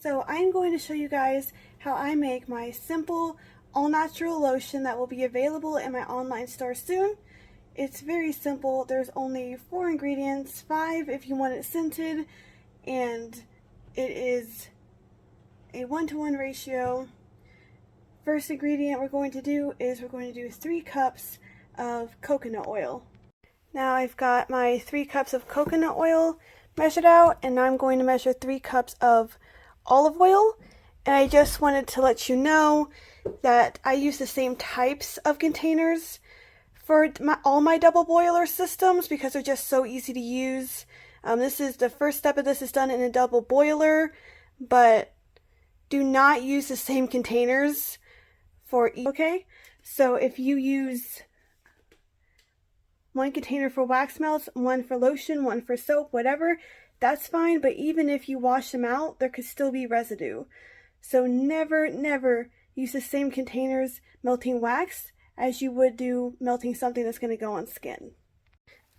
So I'm going to show you guys how I make my simple all-natural lotion that will be available in my online store soon. It's very simple. There's only 4 ingredients, 5 if you want it scented, and it is a 1-to-1 ratio. First ingredient we're going to do is 3 cups of coconut oil. Now I've got my 3 cups of coconut oil measured out, and now I'm going to measure 3 cups of olive oil. And I just wanted to let you know that I use the same types of containers for all my double boiler systems because they're just so easy to use. This is the first step of this is done in a double boiler, but do not use the same containers for each. Okay, so if you use 1 container for wax melts, 1 for lotion, 1 for soap, whatever, that's fine. But even if you wash them out, there could still be residue. So never use the same containers melting wax as you would do melting something that's going to go on skin.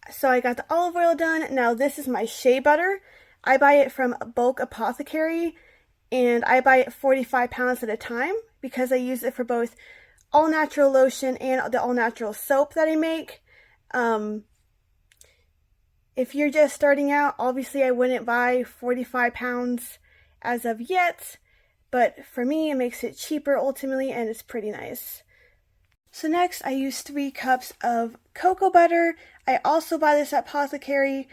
So I got the olive oil done. Now this is my shea butter. I buy it from Bulk Apothecary, and I buy it 45 pounds at a time because I use it for both all natural lotion and the all natural soap that I make. If you're just starting out, obviously I wouldn't buy 45 pounds as of yet, but for me it makes it cheaper ultimately, and it's pretty nice. So next I use 3 cups of cocoa butter. I also buy this at Apothecary,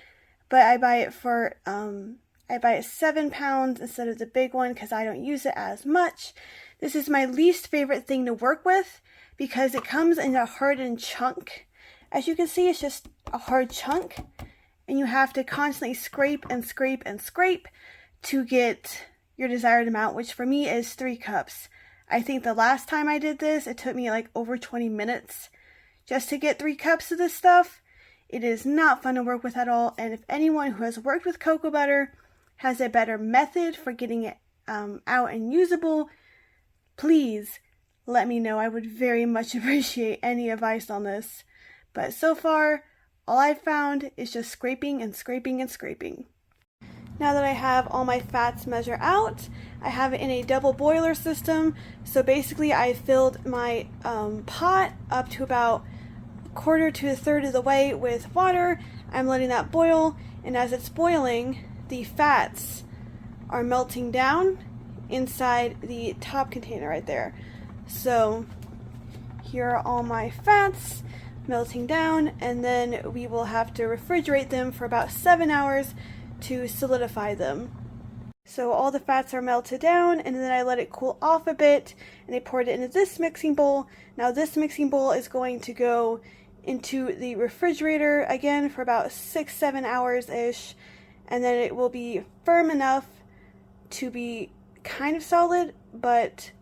but I buy it for I buy it 7 pounds instead of the big one because I don't use it as much. This is my least favorite thing to work with because it comes in a hardened chunk. As you can see, it's just a hard chunk, and you have to constantly scrape and scrape and scrape to get your desired amount, which for me is 3 cups. I think the last time I did this, it took me like over 20 minutes just to get 3 cups of this stuff. It is not fun to work with at all, and if anyone who has worked with cocoa butter has a better method for getting it out and usable, please let me know. I would very much appreciate any advice on this. But so far, all I've found is just scraping and scraping and scraping. Now that I have all my fats measured out, I have it in a double boiler system. So basically I filled my pot up to about 1/4 to 1/3 of the way with water. I'm letting that boil, and as it's boiling, the fats are melting down inside the top container right there. So here are all my fats melting down, and then we will have to refrigerate them for about 7 hours to solidify them. So all the fats are melted down, and then I let it cool off a bit, and I poured it into this mixing bowl. Now this mixing bowl is going to go into the refrigerator again for about 6-7 hours ish, and then it will be firm enough to be kind of solid, but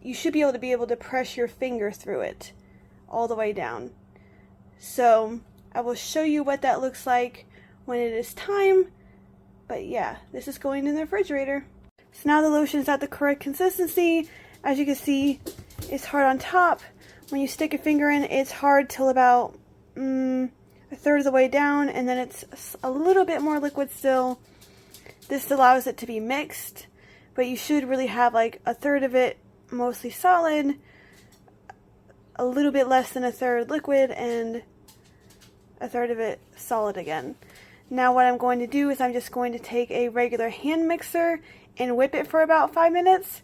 you should be able to press your finger through it all the way down. So I will show you what that looks like when it is time, but yeah, this is going in the refrigerator. So now the lotion is at the correct consistency. As you can see, it's hard on top. When you stick a finger in, it's hard till about 1/3 of the way down, and then it's a little bit more liquid still. This allows it to be mixed, but you should really have like 1/3 of it mostly solid, a little bit less than 1/3 liquid, and 1/3 of it solid again. Now what I'm going to do is I'm just going to take a regular hand mixer and whip it for about 5 minutes,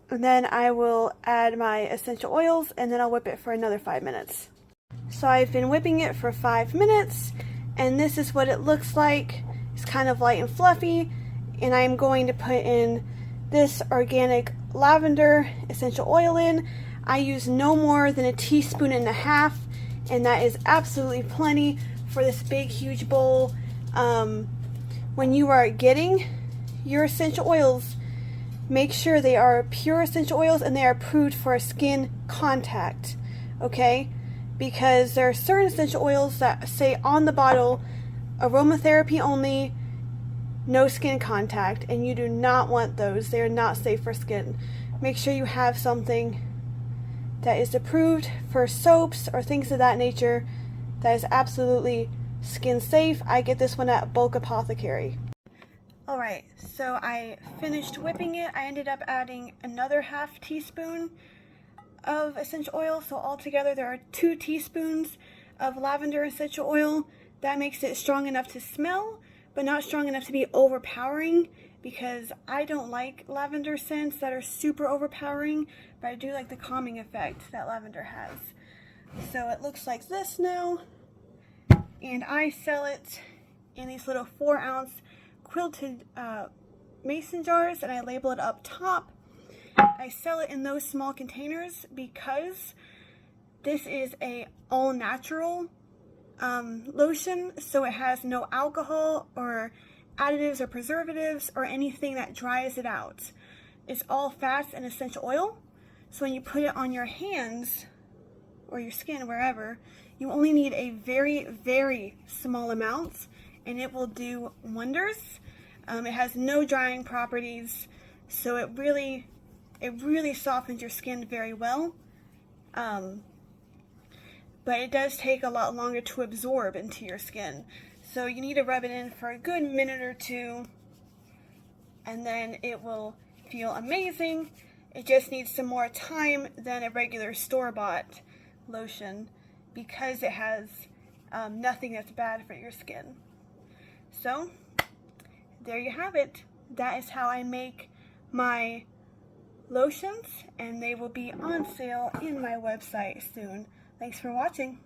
and then I will add my essential oils, and then I'll whip it for another 5 minutes. So I've been whipping it for 5 minutes, and this is what it looks like. It's kind of light and fluffy, and I'm going to put in this organic lavender essential oil in. I use no more than 1.5 teaspoons, and that is absolutely plenty for this big huge bowl. When you are getting your essential oils, make sure they are pure essential oils and they are approved for skin contact, okay? Because there are certain essential oils that say on the bottle, aromatherapy only, no skin contact, and you do not want those. They are not safe for skin. Make sure you have something that is approved for soaps or things of that nature that is absolutely skin safe. I get this one at Bulk Apothecary. Alright, so I finished whipping it. I ended up adding another ½ teaspoon of essential oil, so altogether there are 2 teaspoons of lavender essential oil. That makes it strong enough to smell, but not strong enough to be overpowering, because I don't like lavender scents that are super overpowering, but I do like the calming effect that lavender has. So it looks like this now, and I sell it in these little 4-ounce quilted mason jars, and I label it up top. I sell it in those small containers because this is a all-natural lotion, so it has no alcohol or additives or preservatives or anything that dries it out. It's all fats and essential oil, so when you put it on your hands or your skin, wherever, you only need a very, very small amount, and it will do wonders. It has no drying properties, so it really softens your skin very well. But it does take a lot longer to absorb into your skin. So you need to rub it in for a good minute or 2, and then it will feel amazing. It just needs some more time than a regular store-bought lotion, because it has nothing that's bad for your skin. So there you have it. That is how I make my lotions, and they will be on sale in my website soon. Thanks for watching.